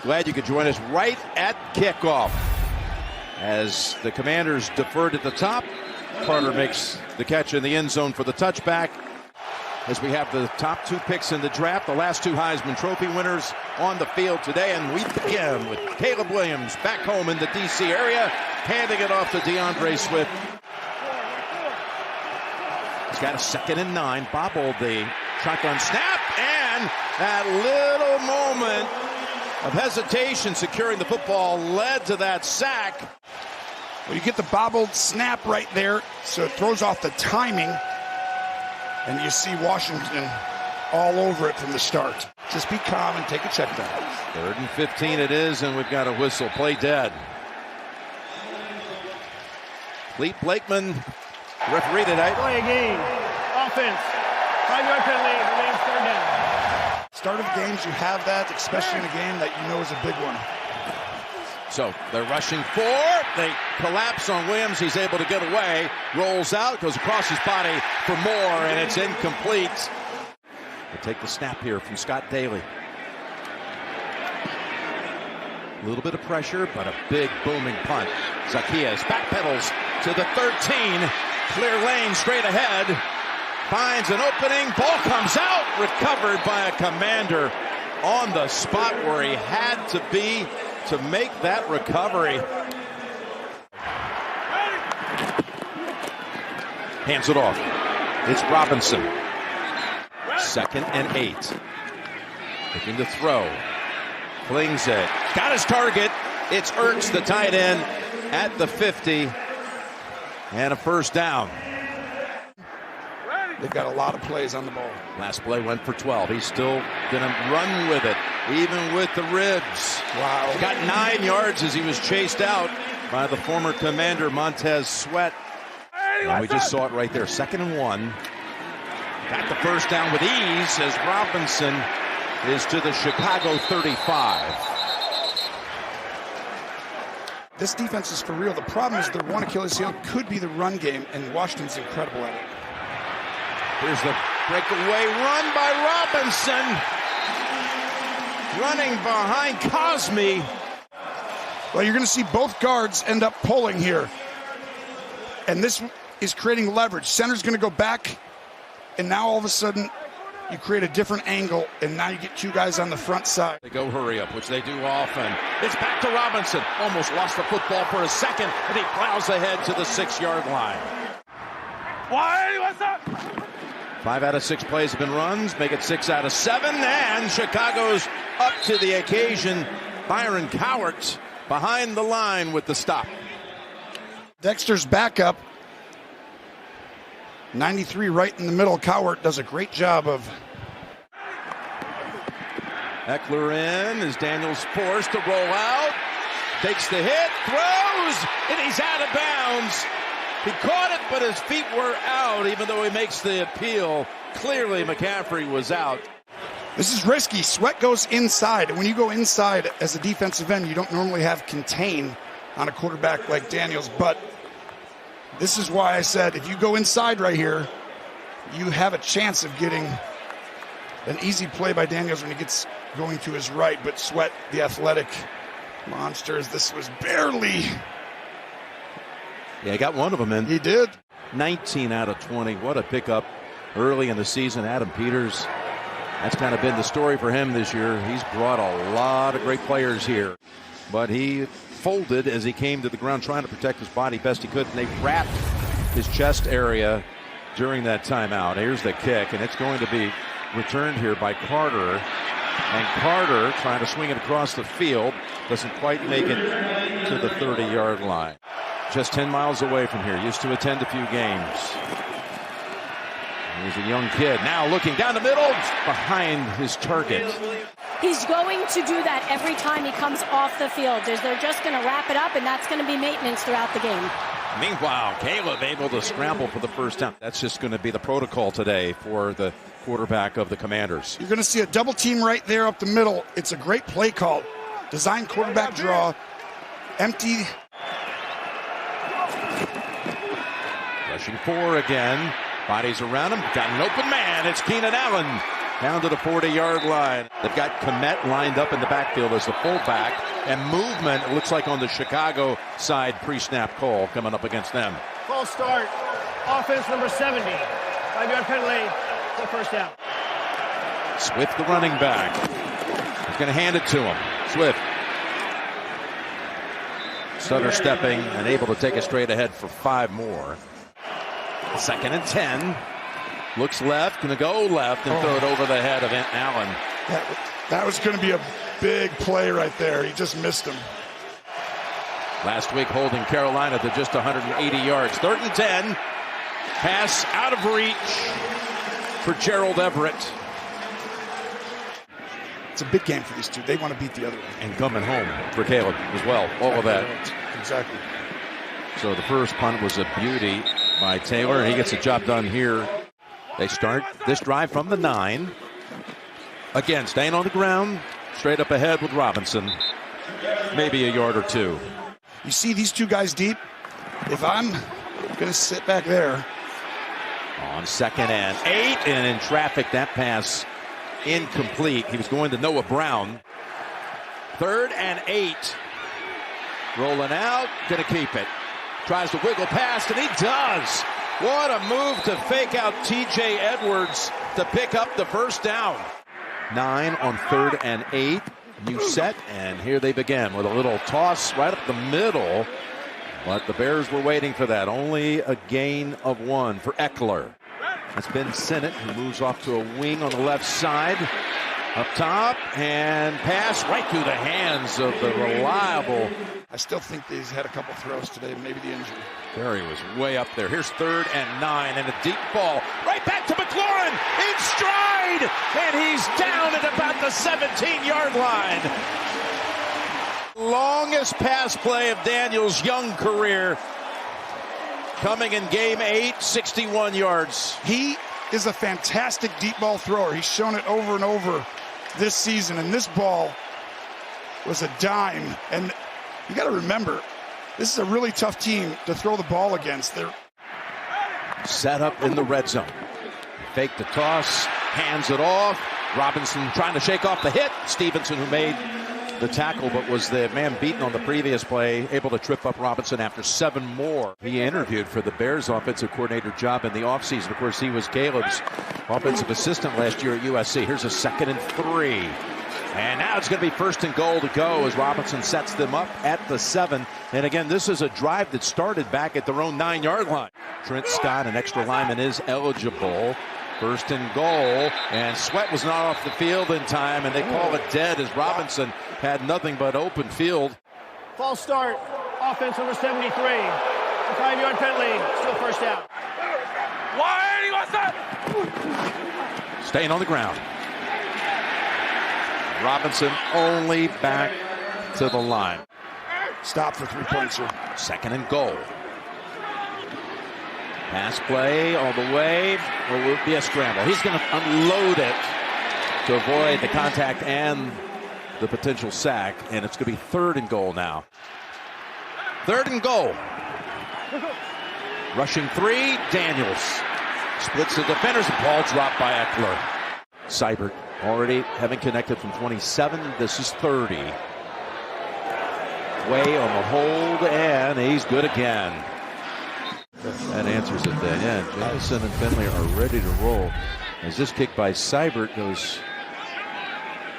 Glad you could join us right at kickoff. As the Commanders deferred at the top, Carter makes the catch in the end zone for the touchback. As we have the top 2 picks in the draft, the last 2 Heisman Trophy winners on the field today. And we begin with Caleb Williams back home in the D.C. area, handing it off to DeAndre Swift. He's got a 2nd and 9, bobbled the shotgun snap, and that little moment of hesitation securing the football led to that sack. Well, you get the bobbled snap right there, so it throws off the timing. And you see Washington all over it from the start. Just be calm and take a check down. 3rd and 15 it is, and we've got a whistle. Play dead. Clete Blakeman, referee today. Play game. Offense. 5-yard penalty. Remains 3rd down. Start of games, you have that, especially in a game that you know is a big one. So they're rushing 4. They collapse on Williams. He's able to get away. Rolls out, goes across his body for more, and it's incomplete. They take the snap here from Scott Daly. A little bit of pressure, but a big booming punt. Zacchaeus backpedals to the 13. Clear lane straight ahead. Finds an opening. Ball comes out. Recovered by a Commander on the spot where he had to be to make that recovery. Hands it off. It's Robinson. 2nd and 8. Looking to throw. Flings it. Got his target. It's Ertz, the tight end, at the 50. And a 1st down. They've got a lot of plays on the ball. Last play went for 12. He's still going to run with it, even with the ribs. Wow. He got 9 yards as he was chased out by the former Commander Montez Sweat. And we just saw it right there. 2nd and 1. Got the 1st down with ease as Robinson is to the Chicago 35. This defense is for real. The problem is their one Achilles heel could be the run game, and Washington's incredible at it. Here's the breakaway run by Robinson. Running behind Cosme. Well, you're going to see both guards end up pulling here. And this is creating leverage. Center's going to go back, and now all of a sudden you create a different angle, and now you get 2 guys on the front side. They go hurry up, which they do often. It's back to Robinson. Almost lost the football for a second, and he plows ahead to the 6-yard line. What's up? 5 out of 6 plays have been runs, make it 6 out of 7, and Chicago's up to the occasion. Byron Cowart behind the line with the stop. Dexter's backup. 93 right in the middle. Cowart does a great job of. Eckler in as Daniels forced to roll out. Takes the hit, throws, and he's out of bounds. He caught it, but his feet were out, even though he makes the appeal. Clearly, McCaffrey was out. This is risky. Sweat goes inside. And when you go inside as a defensive end, you don't normally have contain on a quarterback like Daniels. But this is why I said if you go inside right here, you have a chance of getting an easy play by Daniels when he gets going to his right. But Sweat, the athletic monsters, this was barely. Yeah, he got one of them in. He did. 19 out of 20. What a pickup early in the season. Adam Peters, that's kind of been the story for him this year. He's brought a lot of great players here. But he folded as he came to the ground trying to protect his body best he could. And they wrapped his chest area during that timeout. Here's the kick, and it's going to be returned here by Carter. And Carter trying to swing it across the field. Doesn't quite make it to the 30-yard line. Just 10 miles away from here. Used to attend a few games. He's a young kid. Now looking down the middle, behind his target. He's going to do that every time he comes off the field. They're just going to wrap it up, and that's going to be maintenance throughout the game. Meanwhile, Caleb able to scramble for the 1st down. That's just going to be the protocol today for the quarterback of the Commanders. You're going to see a double team right there up the middle. It's a great play call. Design quarterback draw. Empty. Rushing 4 again. Bodies around him. Got an open man. It's Keenan Allen. down to the 40-yard line. They've got Kmet lined up in the backfield as the fullback, and movement, it looks like on the Chicago side, pre-snap call coming up against them. False start. Offense number 70. 5-yard penalty for first down. Swift, the running back. He's going to hand it to him. Swift. Sutter stepping and able to take it straight ahead for 5 more. 2nd and 10. Looks left, going to go left and throw it over the head of Allen. That was going to be a big play right there. He just missed him. Last week holding Carolina to just 180 yards. 3rd and 10. Pass out of reach for Gerald Everett. It's a big game for these two. They want to beat the other one. And coming home for Caleb as well. All of that. Exactly. So the first punt was a beauty by Taylor. He gets the job done here. They start this drive from the 9. Again, staying on the ground, straight up ahead with Robinson. Maybe a yard or 2. You see these two guys deep? If I'm going to sit back there. On 2nd and 8, and in traffic, that pass incomplete. He was going to Noah Brown. 3rd and 8. Rolling out, going to keep it. Tries to wiggle past, and he does. What a move to fake out TJ Edwards to pick up the first down. 9 on 3rd and 8. New set, and here they begin with a little toss right up the middle. But the Bears were waiting for that. Only a gain of 1 for Eckler. That's Ben Sinnott, who moves off to a wing on the left side. Up top, and pass right through the hands of the reliable. I still think he's had a couple throws today, maybe the injury. Barry was way up there. Here's 3rd and 9, and a deep ball. Right back to McLaurin, in stride, and he's down at about the 17-yard line. Longest pass play of Daniels' young career. Coming in game 8, 61 yards. He is a fantastic deep ball thrower. He's shown it over and over this season, and this ball was a dime. And you got to remember, this is a really tough team to throw the ball against. They're set up in the red zone. Fake the toss, hands it off. Robinson trying to shake off the hit. Stevenson, who made the tackle but was the man beaten on the previous play, able to trip up Robinson after 7 more. He interviewed for the Bears offensive coordinator job in the offseason. Of course, he was Caleb's offensive assistant last year at USC. Here's a 2nd and 3. And now it's going to be 1st and goal to go as Robinson sets them up at the 7. And again, this is a drive that started back at their own 9-yard line. Trent Scott, an extra lineman, is eligible. 1st and goal, and Sweat was not off the field in time, and they call it dead as Robinson had nothing but open field. False start. Offense number 73. A 5-yard penalty. Still first down. Why he wants that? Staying on the ground. Robinson only back to the line. Stop for 3 points here. 2nd and goal. Pass play all the way. It will be a scramble. He's going to unload it to avoid the contact and the potential sack. And it's going to be 3rd and goal now. 3rd and goal. Rushing 3, Daniels. Splits the defenders. The ball dropped by Eckler. Seibert already having connected from 27. This is 30. Way on the hold, and he's good again. That answers it then. Yeah, Jamison and Finley are ready to roll as this kick by Seibert goes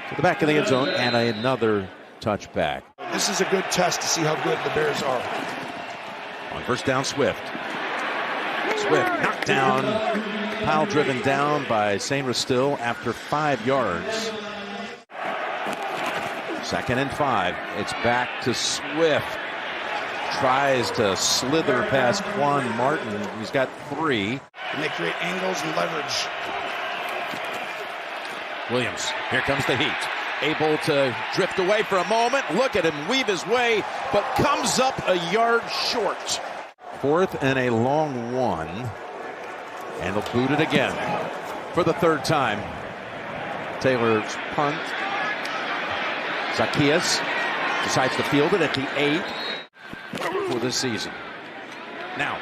to the back of the end zone and another touchback. This is a good test to see how good the Bears are. On 1st down, Swift. Swift knocked down, pile driven down by St. Rastil after 5 yards. 2nd and 5. It's back to Swift. Tries to slither past Quan Martin. He's got 3. And they create angles and leverage. Williams, here comes the heat. Able to drift away for a moment. Look at him weave his way, but comes up a yard short. 4th and a long 1. And they'll boot it again for the 3rd time. Taylor's punt. Zacchaeus decides to field it at the 8 for this season. Now,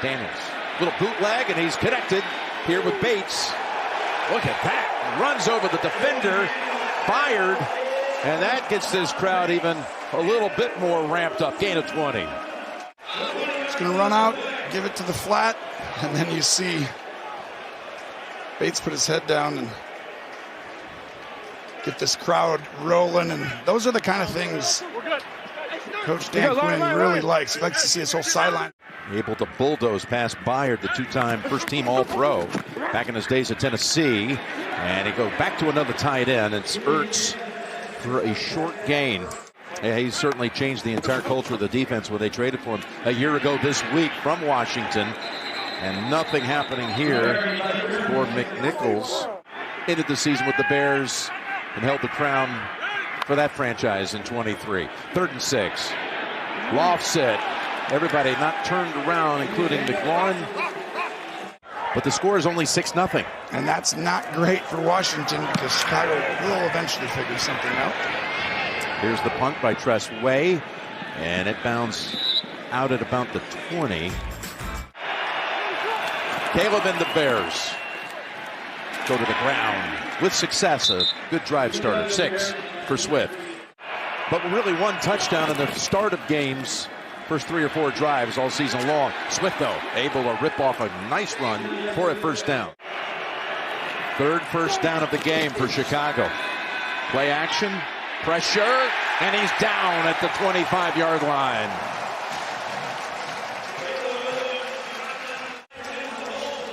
Daniels, little bootleg, and he's connected here with Bates. Look at that. runs over the defender, fired, and that gets this crowd even a little bit more ramped up. Gain of 20. He's going to run out, give it to the flat, and then you see Bates put his head down and get this crowd rolling. And those are the kind of things Coach Dan Quinn really likes. He likes to see his whole sideline. Able to bulldoze past Byard, the two-time first-team All-Pro back in his days at Tennessee. And he goes back to another tight end. It's Ertz for a short gain. Yeah, he's certainly changed the entire culture of the defense when they traded for him a year ago this week from Washington. And nothing happening here for McNichols. Ended the season with the Bears and held the crown for that franchise in 23. 3rd and 6. Lofts it. Everybody not turned around, including McLaurin. But the score is only 6-0. And that's not great for Washington because Chicago will eventually figure something out. Here's the punt by Tress Way. And it bounced out at about the 20. Caleb and the Bears go to the ground with success. A good drive starter. 6 for Swift. But really one touchdown in the start of games. First 3 or 4 drives all season long. Swift, though, able to rip off a nice run for a first down. 3rd first down of the game for Chicago. Play action, pressure, and he's down at the 25-yard line.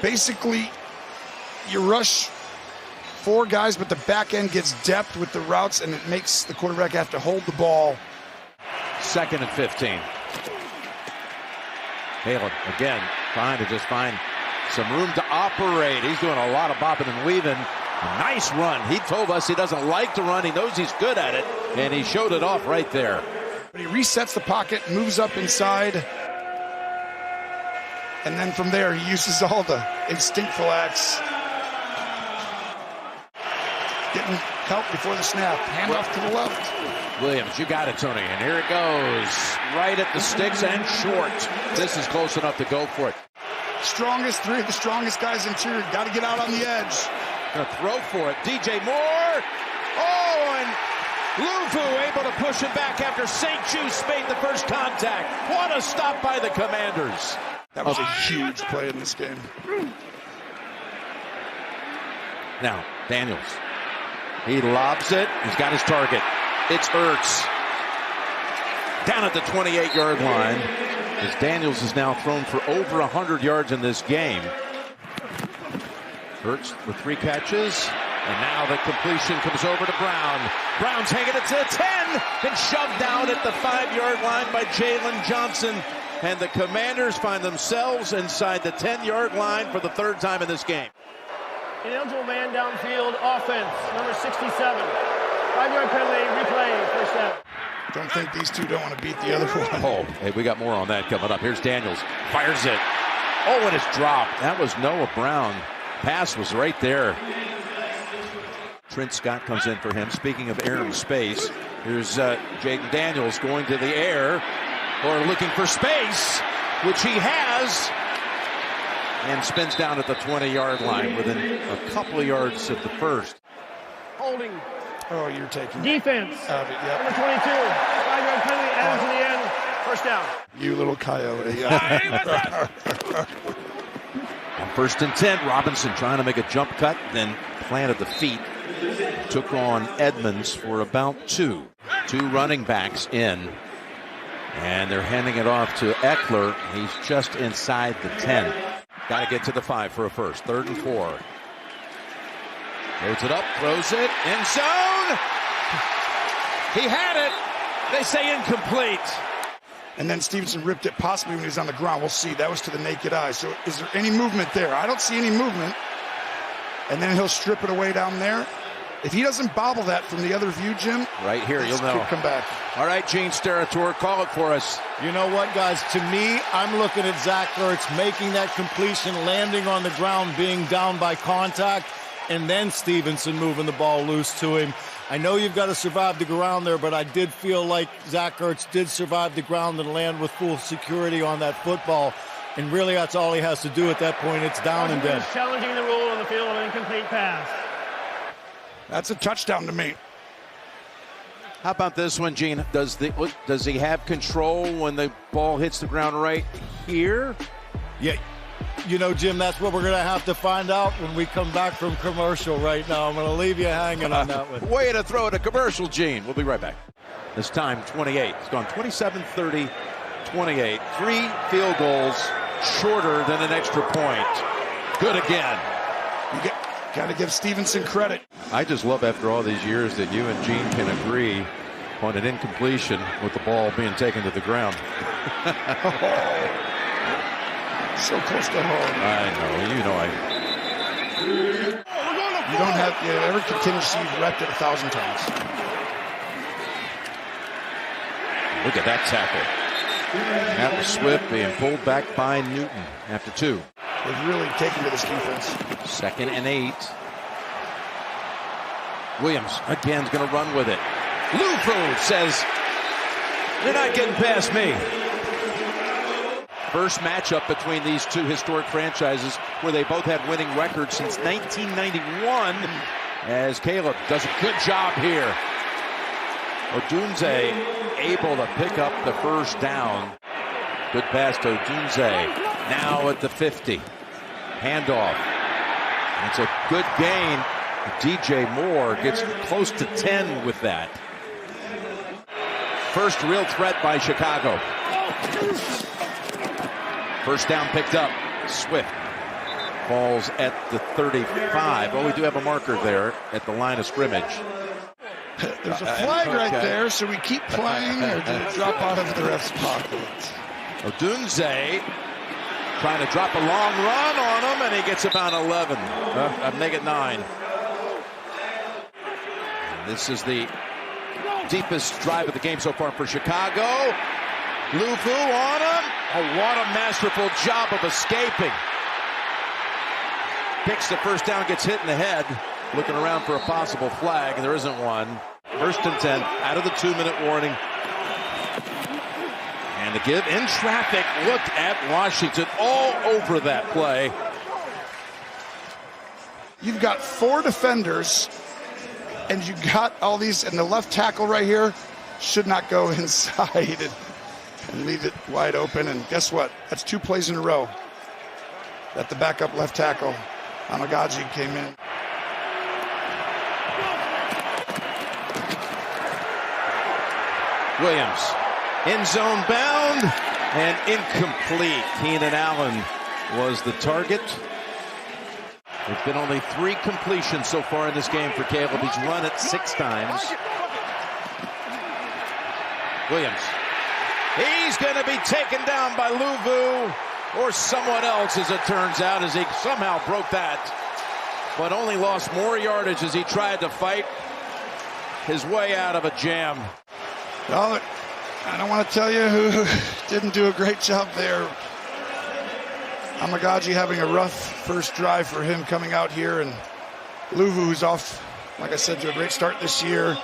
Basically, you rush 4 guys, but the back end gets depth with the routes, and it makes the quarterback have to hold the ball. 2nd and 15. Caleb again trying to just find some room to operate. He's doing a lot of bobbing and weaving. A nice run. He told us he doesn't like to run. He knows he's good at it, and he showed it off right there. But he resets the pocket, moves up inside, and then from there he uses all the instinctful acts. Getting help before the snap. Handoff to the left. Williams, you got it, Tony. And here it goes. Right at the sticks and short. This is close enough to go for it. Strongest, 3 of the strongest guys interior. Got to get out on the edge. Gonna throw for it. DJ Moore. Oh, and Luvu able to push it back after St. Just made the first contact. What a stop by the Commanders. That was a huge play in this game. Now, Daniels. He lobs it. He's got his target. It's Ertz. Down at the 28-yard line. As Daniels is now thrown for over 100 yards in this game. Ertz with 3 catches. And now the completion comes over to Brown. Brown's hanging it to the 10 and shoved down at the 5-yard line by Jalen Johnson. And the Commanders find themselves inside the 10-yard line for the 3rd time in this game. Ineligible man downfield offense, number 67. 5-yard penalty, replay, first down. Don't think these two don't want to beat the other one. Oh, hey, we got more on that coming up. Here's Daniels. Fires it. Oh, and it's dropped. That was Noah Brown. Pass was right there. Trent Scott comes in for him. Speaking of air and space, here's Jaden Daniels going to the air or looking for space, which he has, and spins down at the 20-yard line within a couple of yards of the first. Holding. Oh, you're taking Defense. Yep. Number 22. 5-yard penalty, Adams in the end. First down. You little coyote. On 1st and 10, Robinson trying to make a jump cut, then planted the feet. Took on Edmonds for about 2. 2 running backs in. And they're handing it off to Eckler. He's just inside the 10. Got to get to the 5 for a first. 3rd and 4. Loads it up, throws it, end zone. He had it. They say incomplete. And then Stevenson ripped it possibly when he was on the ground. We'll see. That was to the naked eye. So is there any movement there? I don't see any movement. And then he'll strip it away down there. If he doesn't bobble that from the other view, Jim, right here, you'll know. Come back. All right, Gene Steratore, call it for us. You know what, guys? To me, I'm looking at Zach Ertz making that completion, landing on the ground, being down by contact, and then Stevenson moving the ball loose to him. I know you've got to survive the ground there, but I did feel like Zach Ertz did survive the ground and land with full security on that football. And really, that's all he has to do at that point. It's down and dead. Challenging the rule on the field of an incomplete pass. That's a touchdown to me. How about this one, Gene? Does he have control when the ball hits the ground right here? Yeah, you know, Jim, that's what we're going to have to find out when we come back from commercial right now. I'm going to leave you hanging on that one. Way to throw it a commercial, Gene. We'll be right back. This time, 28. It's gone 27-30, 28. 3 field goals shorter than an extra point. Good again. You got to give Stevenson credit. I just love after all these years that you and Gene can agree on an incompletion with the ball being taken to the ground. So close to home. I know. You don't have every contingency you've repped it 1,000 times. Look at that tackle. That was Swift being pulled back by Newton after 2. They've really taken to this defense. 2nd and 8. Williams again is going to run with it. Lufu says, "You're not getting past me." First matchup between these two historic franchises where they both had winning records since 1991, as Caleb does a good job here. Odunze able to pick up the first down. Good pass to Odunze. Now at the 50. Handoff. It's a good gain. DJ Moore gets close to 10 with that. First real threat by Chicago. First down picked up. Swift falls at the 35. Oh, we do have a marker there at the line of scrimmage. There's a flag right there, so we keep playing, or did it drop out of the ref's pocket? Odunze trying to drop a long run on him, and he gets about 11. Make it 9. This is the deepest drive of the game so far for Chicago. Lufu on him. Oh, what a masterful job of escaping. Picks the first down, gets hit in the head. Looking around for a possible flag, and there isn't one. 1st and 10, out of the 2-minute warning. And the give in traffic. Look at Washington all over that play. You've got 4 defenders, and you got all these, and the left tackle right here should not go inside and leave it wide open. And guess what? That's 2 plays in a row that the backup left tackle, Amagaji, came in. Williams, end zone bound and incomplete. Keenan Allen was the target. There's been only 3 completions so far in this game for Caleb. He's run it 6 times. Williams. He's going to be taken down by Luvu or someone else, as it turns out, as he somehow broke that, but only lost more yardage as he tried to fight his way out of a jam. Well, I don't want to tell you who didn't do a great job there. Amagaji having a rough first drive for him coming out here, and Luvu, who's off, like I said, to a great start this year.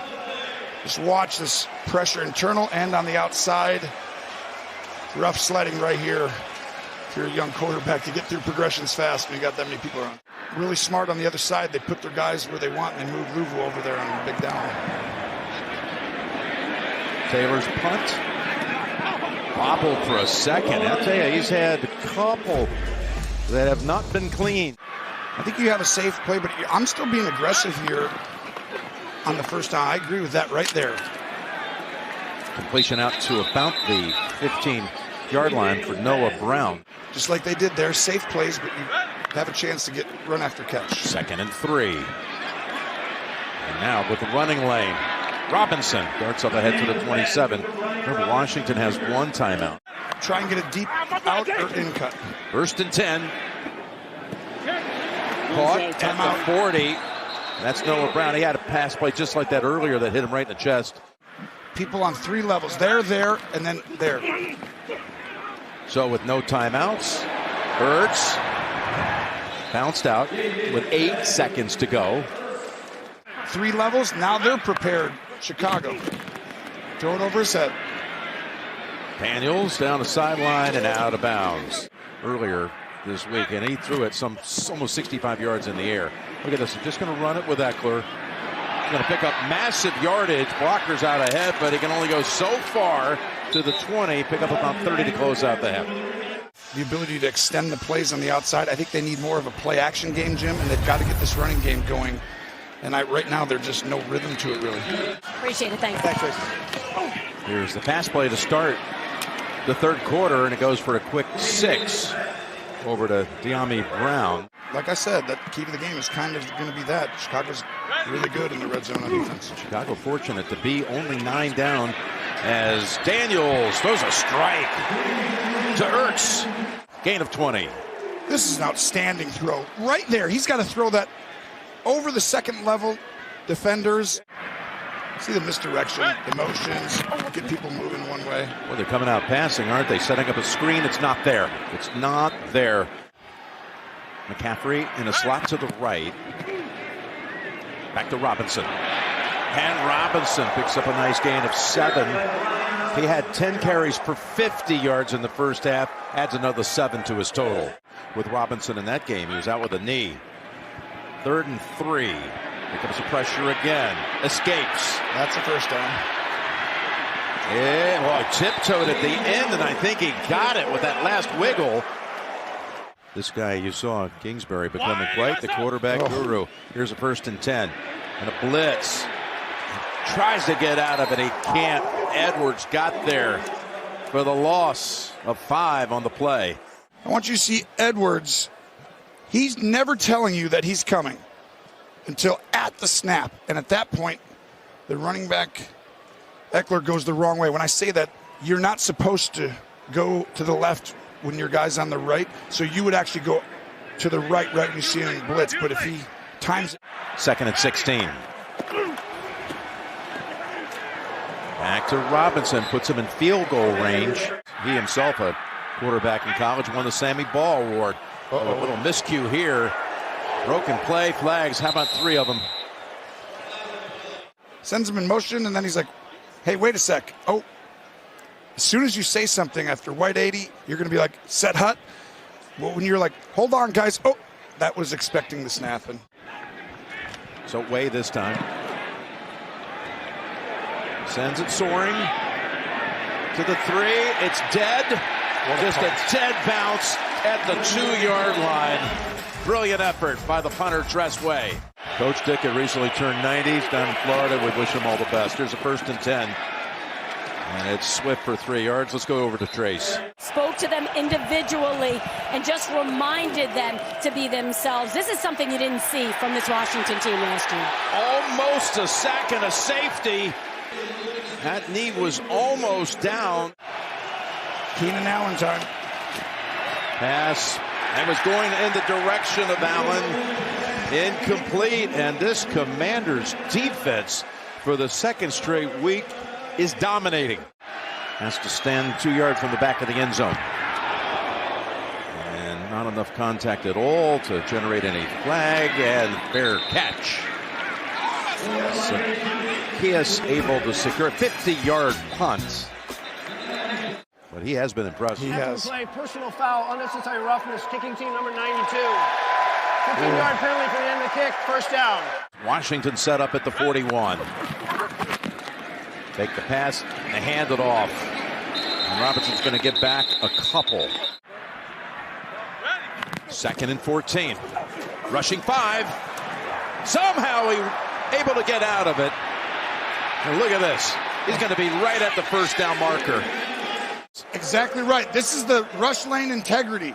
Just watch this pressure internal and on the outside. Rough sledding right here. If you're a young quarterback, you get through progressions fast when you got that many people around. Really smart on the other side. They put their guys where they want, and they move Luvu over there on a big down. Taylor's punt. Bobbled for a second. I'll tell you, he's had a couple that have not been clean. I think you have a safe play, but I'm still being aggressive here on the first down. I agree with that right there. Completion out to about the 15-yard line for Noah Brown. Just like they did there, safe plays, but you have a chance to get run after catch. 2nd and 3. And now with the running lane, Robinson darts up ahead to the 27. Remember, Washington has 1 timeout. Try and get a deep out or in cut. 1st and 10. Caught at the 40. That's Noah Brown. He had a pass play just like that earlier that hit him right in the chest. People on 3 levels. There, and then there. So with no timeouts, Ertz bounced out with 8 seconds to go. 3 levels. Now they're prepared. Chicago. Throw it over his head. Daniels down the sideline and out of bounds earlier this week, and he threw it almost 65 yards in the air. Look at this. Just going to run it with Eckler. going to pick up massive yardage. Blocker's out ahead, but he can only go so far to the 20, pick up about 30 to close out the half. The ability to extend the plays on the outside. I think they need more of a play-action game, Jim, and they've got to get this running game going. And right now, there's just no rhythm to it, really. Appreciate it. Thanks. Thanks, Trace. Here's the pass play to start the third quarter, and it goes for a quick 6 over to Dyami Brown. Like I said, that key to the game is kind of going to be that. Chicago's really good in the red zone on defense. Chicago fortunate to be only 9 down as Daniels throws a strike to Ertz. Gain of 20. This is an outstanding throw. Right there, he's got to throw that over the second level defenders. See the misdirection, the motions, get people moving one way. Well, they're coming out passing, aren't they? Setting up a screen. It's not there. It's not there. McCaffrey in a slot to the right. Back to Robinson. And Robinson picks up a nice gain of 7. He had 10 carries for 50 yards in the first half. Adds another 7 to his total. With Robinson in that game, he was out with a knee. 3rd and 3. Here comes the pressure again. Escapes. That's a first down. Yeah, well, tiptoed at the end, and I think he got it with that last wiggle. This guy you saw, Kingsbury, becoming quite the quarterback guru. Here's a 1st and 10. And a blitz. Tries to get out of it. He can't. Edwards got there for the loss of 5 on the play. I want you to see Edwards. He's never telling you that he's coming until at the snap. And at that point, the running back, Eckler, goes the wrong way. When I say that, you're not supposed to go to the left when your guy's on the right. So you would actually go to the right when you see him in blitz. But if he times it. 2nd and 16. Back to Robinson, puts him in field goal range. He himself, a quarterback in college, won the Sammy Ball Award. A little miscue here. Broken play, flags. How about 3 of them? Sends him in motion, and then he's like, hey, wait a sec. Oh, as soon as you say something after white 80, you're going to be like, set hut. Well, when you're like, hold on, guys. Oh, that was expecting the snap. And so Way this time. Sends it soaring to the 3. It's dead. Just a dead bounce at the 2-yard line. Brilliant effort by the punter, Tress Way. Coach Dick had recently turned 90. He's down in Florida. We wish him all the best. Here's a 1st and 10. And it's Swift for 3 yards. Let's go over to Trace. Spoke to them individually and just reminded them to be themselves. This is something you didn't see from this Washington team last year. Almost a sack and a safety. That knee was almost down. Keenan Allen time. Pass. And was going in the direction of Allen. Incomplete. And this Commanders defense for the 2nd straight week is dominating. Has to stand 2 yards from the back of the end zone. And not enough contact at all to generate any flag, and fair catch. Zaccheaus able to secure a 50-yard punt. But he has been impressive. He has. Play, personal foul, unnecessary roughness, kicking team number 92. 15-yard penalty for the end of the kick, 1st down. Washington set up at the 41. Take the pass and hand it off. And Robinson's going to get back a couple. 2nd and 14. Rushing 5. Somehow he able to get out of it. And look at this. He's going to be right at the 1st down marker. Exactly right. This is the rush lane integrity.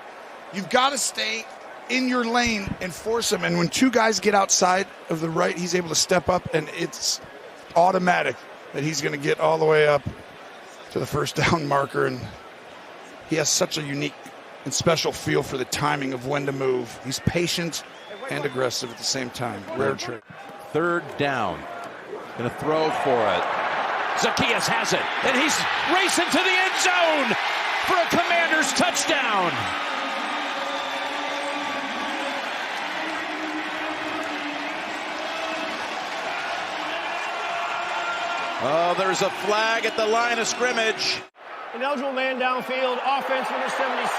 You've got to stay in your lane and force him. And when 2 guys get outside of the right, he's able to step up, and it's automatic that he's going to get all the way up to the 1st down marker. And he has such a unique and special feel for the timing of when to move. He's patient and aggressive at the same time. Rare trait. 3rd down. Going to throw for it. Zaccheaus has it, and he's racing to the end zone for a Commanders touchdown. Oh, there's a flag at the line of scrimmage. Ineligible man downfield, offense number 76.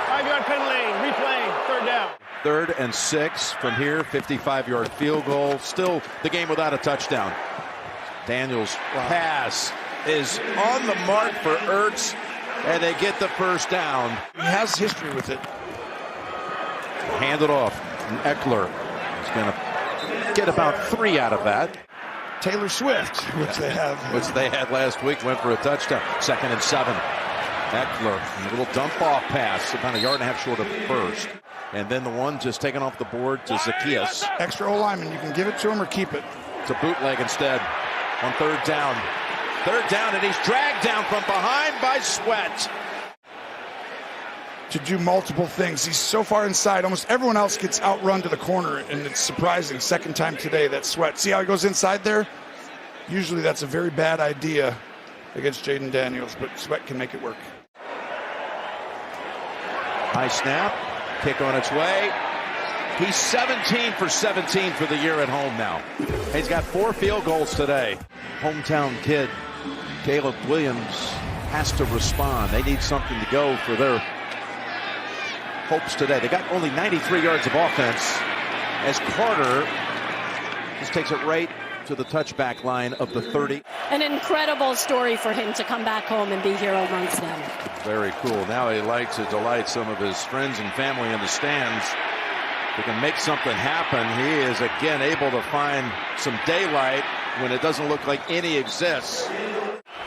5-yard penalty, replay, 3rd down. 3rd and 6 from here, 55-yard field goal. Still the game without a touchdown. Daniels' pass is on the mark for Ertz, and they get the first down. He has history with it. Hand it off. And Eckler is going to get about 3 out of that. Taylor Swift, which they had last week, went for a touchdown. 2nd and 7. Eckler, a little dump off pass, about 1.5 yards short of the first. And then the one just taken off the board to Zacchaeus. Extra O-lineman, you can give it to him or keep it. It's a bootleg instead on 3rd down. 3rd down, and he's dragged down from behind by Sweat. To do multiple things. He's so far inside. Almost everyone else gets outrun to the corner, and it's surprising. Second time today, that Sweat. See how he goes inside there? Usually that's a very bad idea against Jaden Daniels, but Sweat can make it work. High snap. Kick on its way. He's 17 for 17 for the year at home now. He's got 4 field goals today. Hometown kid, Caleb Williams, has to respond. They need something to go for their hopes today. They got only 93 yards of offense as Carter just takes it right to the touchback line of the 30. An incredible story for him to come back home and be here amongst them. Very cool. Now he likes to delight some of his friends and family in the stands. If he can make something happen, he is again able to find some daylight when it doesn't look like any exists.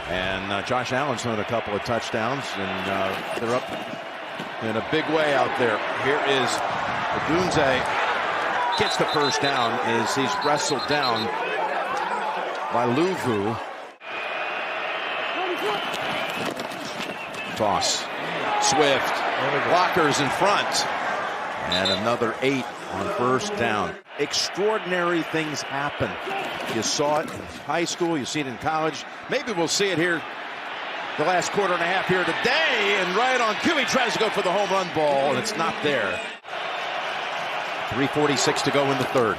And Josh Allen's thrown a couple of touchdowns, and they're up in a big way out there. Here is Odunze, gets the first down as he's wrestled down by Luvu. Toss. Swift. Blockers in front. And another 8 on 1st down. Extraordinary things happen. You saw it in high school. You see it in college. Maybe we'll see it here the last 1/4 here today. And right on cue, he tries to go for the home run ball, and it's not there. 3:46 to go in the 3rd.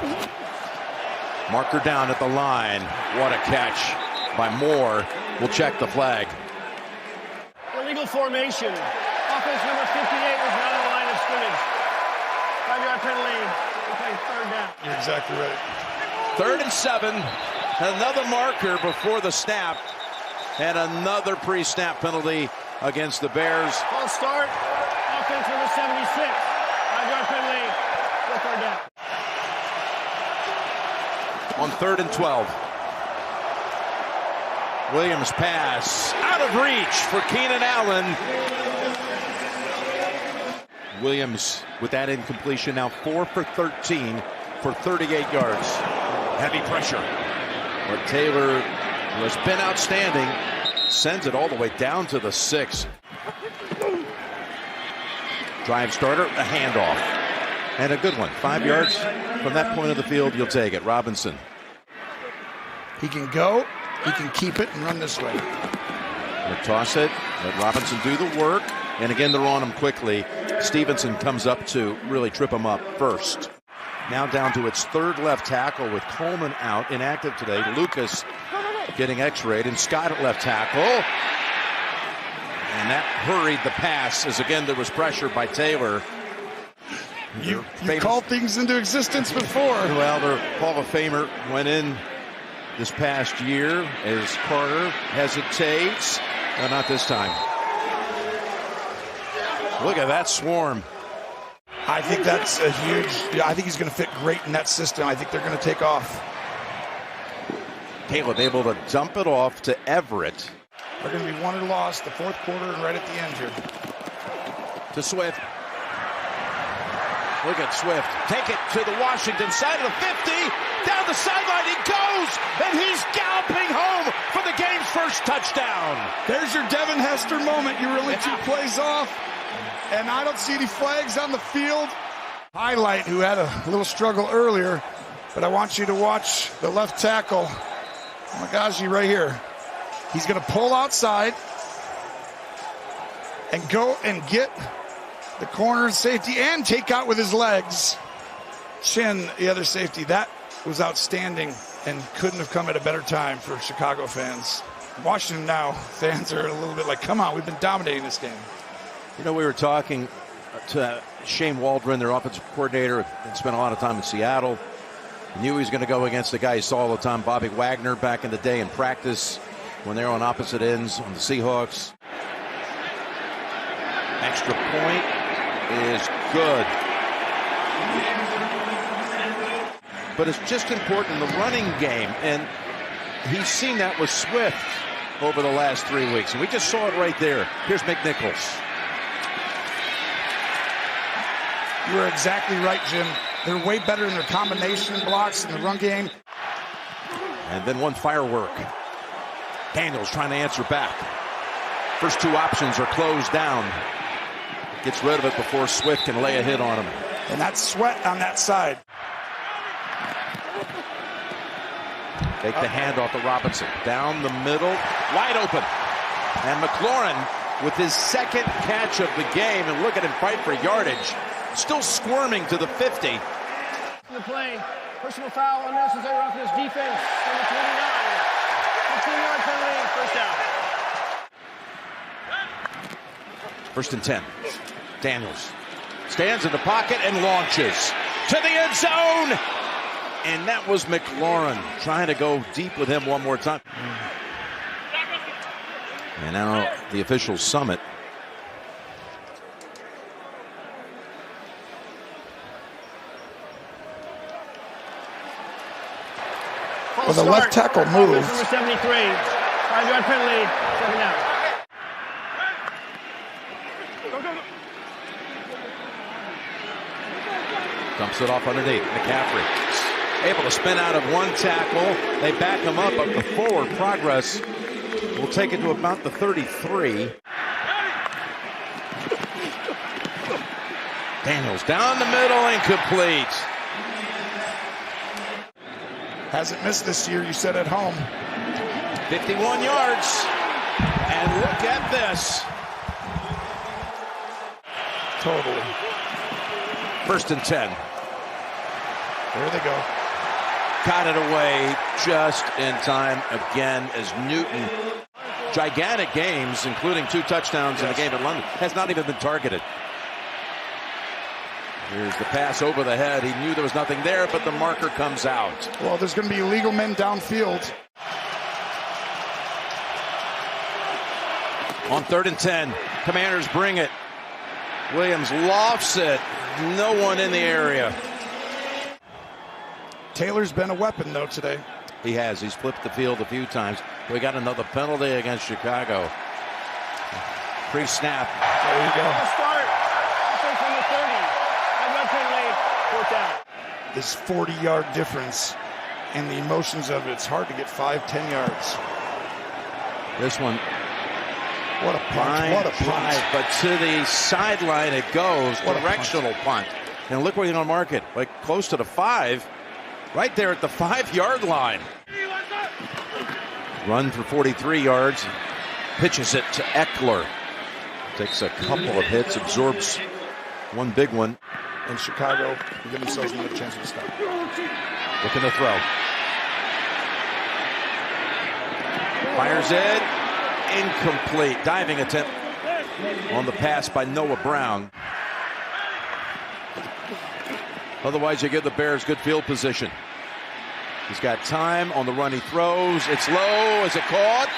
Marker down at the line. What a catch by Moore. We'll check the flag. Illegal formation. Offense number 58 was not on the line of scrimmage. 5-yard penalty. We'll play 3rd down. You're exactly right. 3rd and 7. Another marker before the snap. And another pre-snap penalty against the Bears. False start. Offense number 76. 5-yard penalty. 3rd down. On 3rd and 12. Williams pass out of reach for Keenan Allen. Williams with that incompletion, now 4 for 13 for 38 yards. Heavy pressure. But Taylor, who has been outstanding, sends it all the way down to the 6. Drive starter, a handoff. And a good one. 5 yards from that point of the field, you'll take it. Robinson. He can go, he can keep it and run this way. We'll toss it, let Robinson do the work. And again, they're on him quickly. Stevenson comes up to really trip him up first. Now down to its 3rd left tackle with Coleman out, inactive today. Lucas getting x-rayed, and Scott at left tackle. And that hurried the pass as again there was pressure by Taylor. You called things into existence before. Well, their Hall of Famer went in this past year as Carter hesitates. No, not this time. Look at that swarm. I think that's a huge, I think he's going to fit great in that system. I think they're going to take off. Caleb able to dump it off to Everett. They're going to be won or lost the 4th quarter and right at the end here. To Swift. Look at Swift. Take it to the Washington side of the 50. Down the sideline he goes, and he's galloping home for the game's first touchdown. There's your Devin Hester moment. You're only 2 plays off, and I don't see any flags on the field. Highlight, who had a little struggle earlier, but I want you to watch the left tackle. Magaji right here. He's going to pull outside and go and get the corner safety and take out with his legs. Chin, the other safety. That was outstanding and couldn't have come at a better time for Chicago fans. Washington now, fans are a little bit like, come on, we've been dominating this game. You know, we were talking to Shane Waldron, their offensive coordinator, and spent a lot of time in Seattle. Knew he was going to go against the guy he saw all the time, Bobby Wagner, back in the day in practice when they were on opposite ends on the Seahawks. Extra point is good. But it's just important in the running game, and he's seen that with Swift over the last 3 weeks, and we just saw it right there. Here's McNichols. You are exactly right, Jim. They're way better in their combination blocks in the run game. And then one firework. Daniels trying to answer back. First two options are closed down. Gets rid of it before Swift can lay a hit on him. And that's Sweat on that side. Take the handoff to Robinson. Down the middle, wide open. And McLaurin with his second catch of the game. And look at him fight for yardage. Still squirming to the 50. The play. Personal foul, unnecessary roughness, defense, number 29. 15-yard penalty, first down. First and 10. Daniels stands in the pocket and launches to the end zone. And that was McLaurin trying to go deep with him one more time. And now the officials summit. Well, the left tackle moved. Number 73, 5-yard penalty, second down. Dumps it off underneath. McCaffrey able to spin out of one tackle. They back him up, but the forward progress will take it to about the 33. Daniels down the middle, incomplete. Hasn't missed this year, you said at home. 51 yards. And look at this. Total. First and 10. There they go. Got it away just in time again as Newton. Gigantic games, including 2 touchdowns in the game at London. Has not even been targeted. Here's the pass over the head. He knew there was nothing there, but the marker comes out. Well, there's going to be illegal men downfield. On 3rd and 10, Commanders bring it. Williams lofts it. No one in the area. Taylor's been a weapon, though, today. He has. He's flipped the field a few times. We got another penalty against Chicago. Pre-snap. There you go. Start. Offense from the 30. 5-yard penalty, fourth down. This 40-yard difference and the emotions of it, it's hard to get 5-10 yards. This one. What a punt. What a punt. But to the sideline it goes. What a Directional punt. And look where you're going to mark it. Like close to the 5. Right there at the 5-yard line. Run for 43 yards. Pitches it to Eckler. Takes a couple of hits. Absorbs one big one. And Chicago will give themselves another chance to stop. Looking to throw. Fires it. Incomplete. Diving attempt on the pass by Noah Brown. Otherwise, you give the Bears good field position. He's got time on the run. He throws. It's low. Is it caught?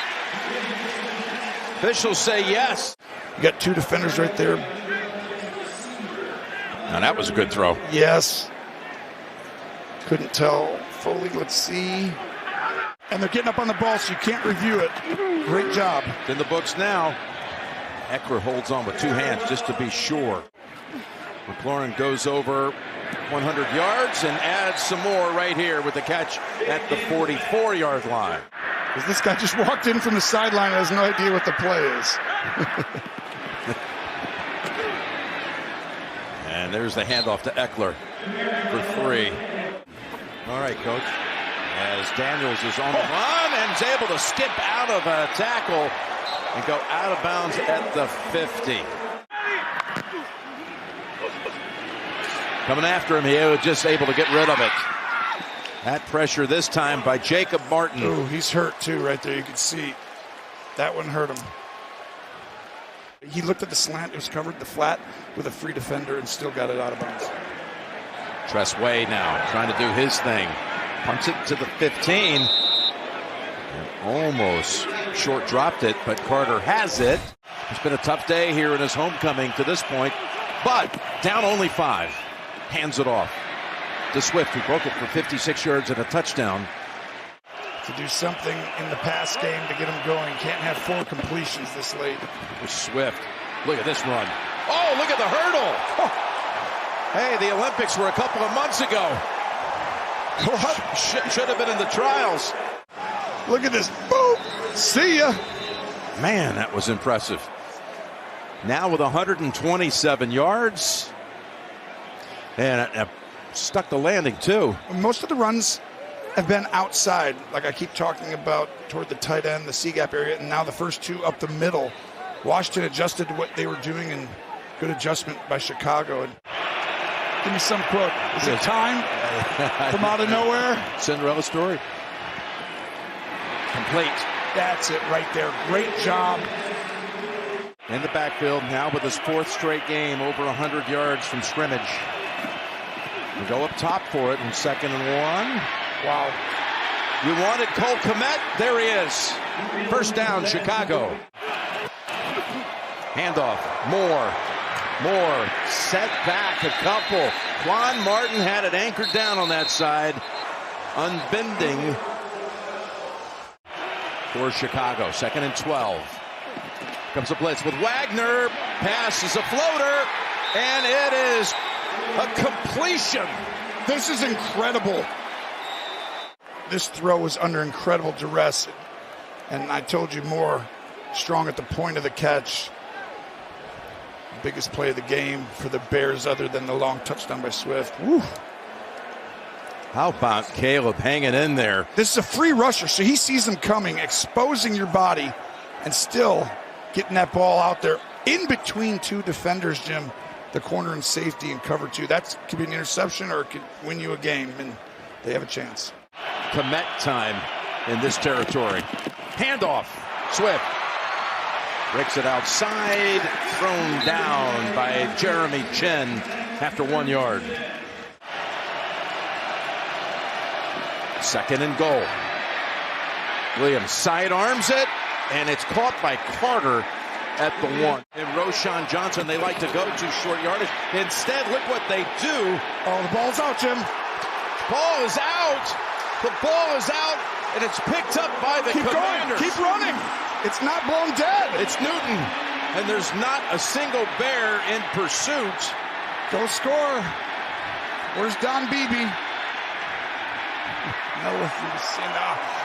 Officials say yes. You got 2 defenders right there. Now that was a good throw. Yes. Couldn't tell. Foley, let's see. And they're getting up on the ball, so you can't review it. Great job. It's in the books now. Eckler holds on with 2 hands just to be sure. McLaurin goes over 100 yards and adds some more right here with the catch at the 44-yard line. Because this guy just walked in from the sideline and has no idea what the play is. And there's the handoff to Eckler for 3. All right, Coach. As Daniels is on the run and is able to skip out of a tackle and go out of bounds at the 50. Coming after him, he was just able to get rid of it. That pressure this time by Jacob Martin. Ooh, he's hurt too right there. You can see that one hurt him. He looked at the slant, it was covered, the flat with a free defender, and still got it out of bounds. Tress Way now trying to do his thing. Punts it to the 15. And almost short dropped it, but Carter has it. It's been a tough day here in his homecoming to this point, but down only 5. Hands it off to Swift, who broke it for 56 yards and a touchdown. To do something in the pass game to get him going. Can't have 4 completions this late. Swift, look at this run. Oh, look at the hurdle. Oh. Hey, the Olympics were a couple of months ago. What? Should have been in the trials. Look at this. Boom. See ya. Man, that was impressive. Now with 127 yards. And stuck the landing, too. Most of the runs have been outside, like I keep talking about, toward the tight end, the C-gap area, and now the first 2 up the middle. Washington adjusted to what they were doing, and good adjustment by Chicago. And give me some quote. Is it time? From out of nowhere? Cinderella story. Complete. That's it right there. Great job. In the backfield now with his 4th straight game, over 100 yards from scrimmage. We go up top for it in 2nd and 1. Wow. You wanted Cole Kmet? There he is. First down, Chicago. Handoff. More. Set back a couple. Juan Martin had it anchored down on that side. Unbending for Chicago. 2nd and 12. Comes a blitz with Wagner. Pass is a floater. And it is a completion. This is incredible. This throw was under incredible duress, and I told you more strong at the point of the catch. Biggest play of the game for the Bears other than the long touchdown by Swift. Woo. How about Caleb hanging in there? This is a free rusher, so he sees them coming, exposing your body, and still getting that ball out there in between 2 defenders, Jim, the corner and safety and cover 2. That could be an interception or it could win you a game, and they have a chance. Kmet time in this territory. Handoff. Swift breaks it outside. Thrown down by Jeremy Chin after 1 yard. 2nd and goal. Williams sidearms it, and it's caught by Carter at the 1. And Roschon Johnson, they like to go to short yardage. Instead, look what they do. Oh, the ball's out, Jim. Ball is out. The ball is out, and it's picked up by the Commanders. Keep running. It's not blown dead. It's Newton, and there's not a single Bear in pursuit. Go score. Where's Don Beebe?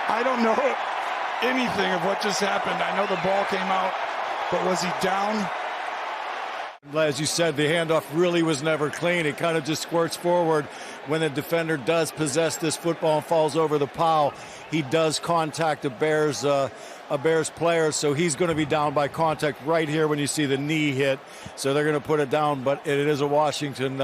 I don't know anything of what just happened. I know the ball came out, but was he down? As you said, the handoff really was never clean. It kind of just squirts forward. When the defender does possess this football and falls over the pile, he does contact a Bears player, so he's going to be down by contact right here when you see the knee hit. So they're going to put it down, but it is a Washington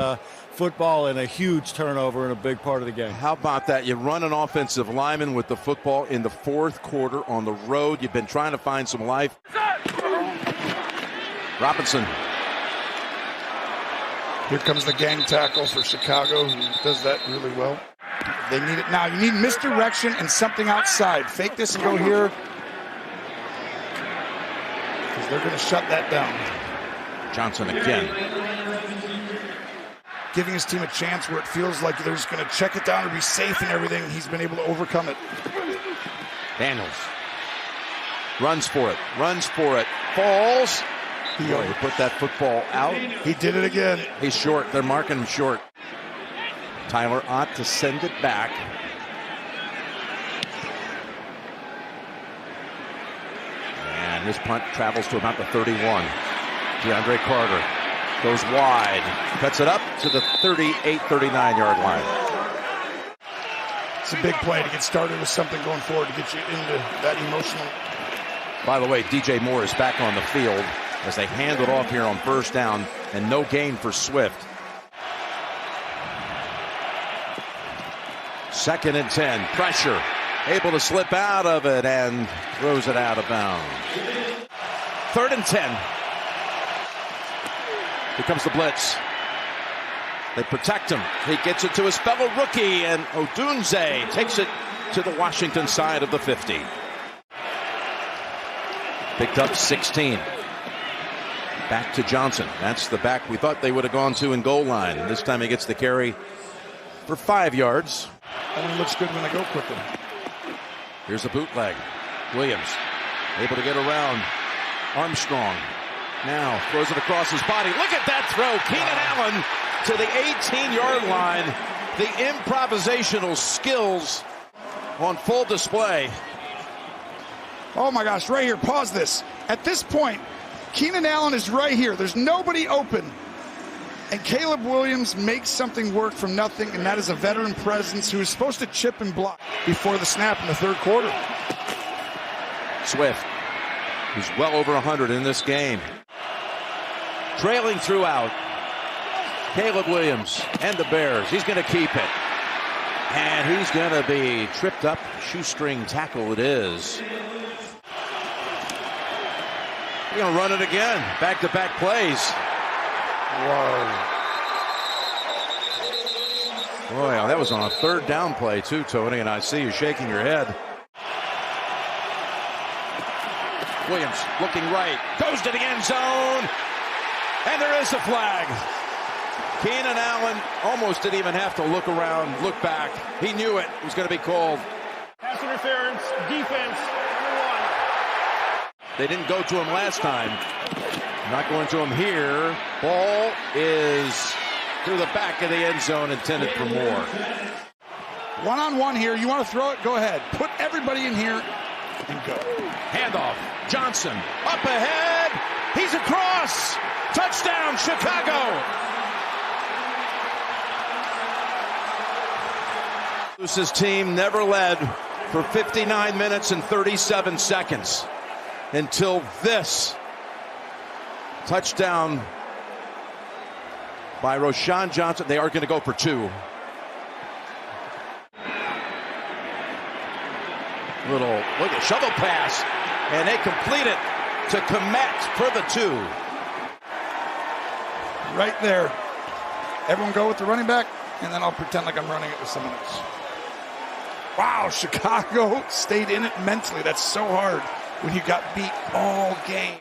football and a huge turnover in a big part of the game. How about that? You run an offensive lineman with the football in the 4th quarter on the road. You've been trying to find some life. Robinson. Here comes the gang tackle for Chicago, who does that really well. They need it now. You need misdirection and something outside. Fake this and go here, because they're going to shut that down. Johnson again. Giving his team a chance where it feels like they're just going to check it down and be safe and everything. He's been able to overcome it. Daniels. Runs for it. Falls. He put that football out. He did it again. He's short. They're marking him short. Tyler Ott to send it back. And his punt travels to about the 31. DeAndre Carter goes wide. Cuts it up to the 38, 39-yard line. It's a big play to get started with something going forward to get you into that emotional. By the way, DJ Moore is back on the field as they hand it off here on 1st down, and no gain for Swift. 2nd and 10. Pressure. Able to slip out of it and throws it out of bounds. 3rd and 10. Here comes the blitz. They protect him. He gets it to his fellow rookie, and Odunze takes it to the Washington side of the 50. Picked up 16. Back to Johnson. That's the back we thought they would have gone to in goal line. And this time he gets the carry for 5 yards. Only looks good when they go quickly. Here's a bootleg. Williams able to get around Armstrong. Now throws it across his body. Look at that throw. Keenan Allen to the 18-yard line. The improvisational skills on full display. Oh my gosh, right here, pause this. At this point, Keenan Allen is right here. There's nobody open. And Caleb Williams makes something work from nothing, and that is a veteran presence who is supposed to chip and block before the snap in the third quarter. Swift, who's well over 100 in this game. Trailing throughout. Caleb Williams and the Bears. He's going to keep it. And he's going to be tripped up. Shoestring tackle it is. He's going to run it again. Back-to-back plays. Whoa. Boy, that was on a third down play too, Tony, and I see you shaking your head. Williams looking right. Goes to the end zone. And there is a flag. Keenan Allen almost didn't even have to look around, look back. He knew it was going to be called. Pass interference, defense, number 1. They didn't go to him last time. Not going to him here. Ball is through the back of the end zone, intended for more. One-on-one here. You want to throw it? Go ahead. Put everybody in here and go. Handoff. Johnson up ahead. He's across. Touchdown, Chicago. His team never led for 59 minutes and 37 seconds until this touchdown by Roschon Johnson. They are going to go for 2. Little look at shovel pass, and they complete it to Kmet for the 2. Right there. Everyone go with the running back, and then I'll pretend like I'm running it with someone else. Wow, Chicago stayed in it mentally. That's so hard when you got beat all game.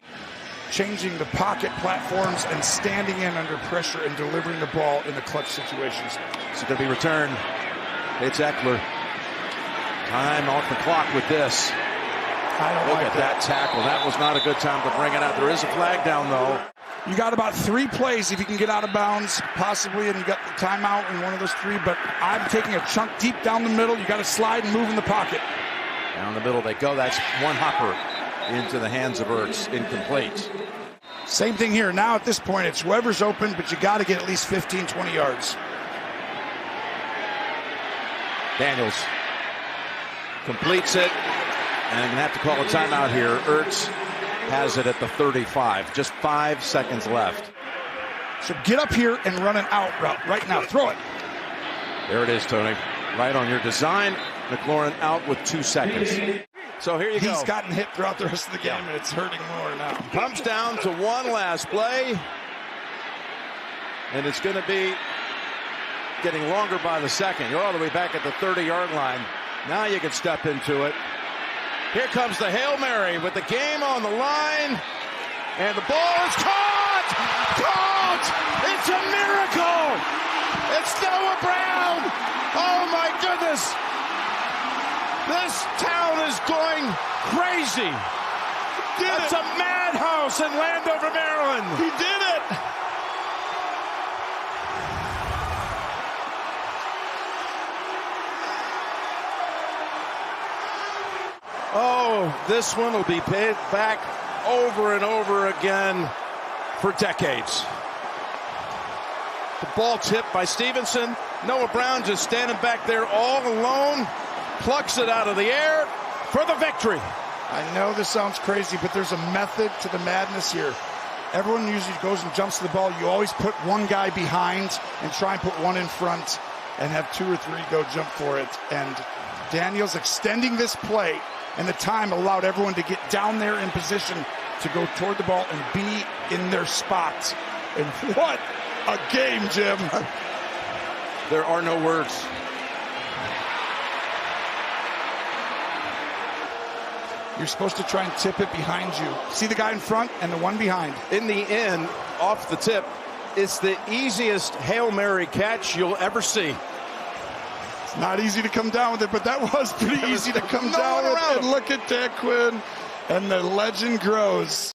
Changing the pocket platforms and standing in under pressure and delivering the ball in the clutch situations. It's going to be returned. It's Eckler. Time off the clock with this. Look at that tackle. That was not a good time to bring it out. There is a flag down, though. You got about 3 plays if you can get out of bounds, possibly, and you got the timeout in one of those 3. But I'm taking a chunk deep down the middle. You got to slide and move in the pocket. Down the middle they go. That's one hopper into the hands of Ertz. Incomplete. Same thing here. Now at this point, it's whoever's open, but you got to get at least 15, 20 yards. Daniels completes it. And I'm going to have to call a timeout here. Ertz has it at the 35. Just 5 seconds left. So get up here and run an out route right now. Throw it. There it is, Tony. Right on your design. McLaurin out with 2 seconds. So here you go. He's gotten hit throughout the rest of the game, and it's hurting more now. Comes down to one last play. And it's going to be getting longer by the second. You're all the way back at the 30-yard line. Now you can step into it. Here comes the Hail Mary with the game on the line. And the ball is caught! Caught! It's a miracle! It's Noah Brown! Oh my goodness! This town is going crazy! It's a madhouse in Landover, Maryland! He did it! Oh, this one will be paid back over and over again for decades. The ball tipped by Stevenson. Noah Brown just standing back there all alone. Plucks it out of the air for the victory. I know this sounds crazy, but there's a method to the madness here. Everyone usually goes and jumps to the ball. You always put one guy behind and try and put one in front and have 2 or 3 go jump for it. And Daniels extending this play and the time allowed everyone to get down there in position to go toward the ball and be in their spot. And what a game, Jim. There are no words. You're supposed to try and tip it behind you. See the guy in front and the one behind. In the end, off the tip, it's the easiest Hail Mary catch you'll ever see. It's not easy to come down with it, but that was pretty easy to come down with. And look at Dan Quinn, and the legend grows.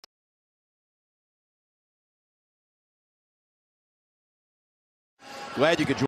Glad you could join.